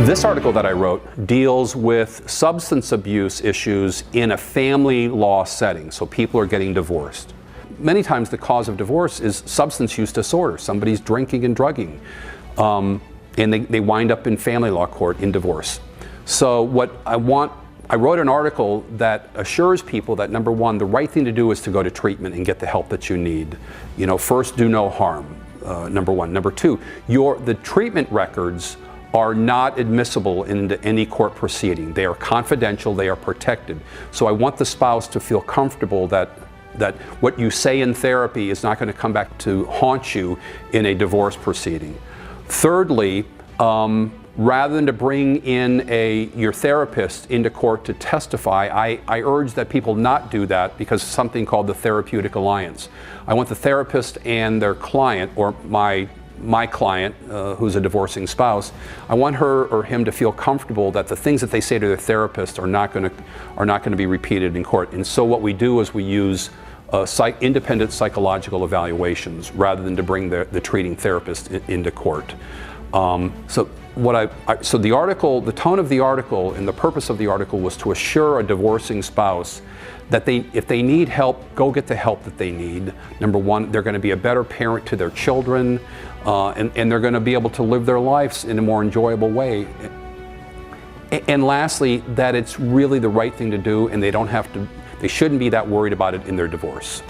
This article that I wrote deals with substance abuse issues in a family law setting, so people are getting divorced. Many times the cause of divorce is substance use disorder. Somebody's drinking and drugging, and they wind up in family law court in divorce. So I wrote an article that assures people that, number one, the right thing to do is to go to treatment and get the help that you need. First, do no harm, number one. Number two, the treatment records are not admissible into any court proceeding. They are confidential, they are protected. So I want the spouse to feel comfortable that what you say in therapy is not going to come back to haunt you in a divorce proceeding. Thirdly, rather than to bring in your therapist into court to testify, I urge that people not do that because of something called the therapeutic alliance. I want the therapist and their client, or my client, who's a divorcing spouse, I want her or him to feel comfortable that the things that they say to their therapist are not going to be repeated in court. And so what we do is we use independent psychological evaluations rather than to bring the treating therapist into court. So the article, the tone of the article and the purpose of the article was to assure a divorcing spouse that if they need help, go get the help that they need. Number one, they're going to be a better parent to their children, and they're going to be able to live their lives in a more enjoyable way. And lastly, that it's really the right thing to do, and they shouldn't be that worried about it in their divorce.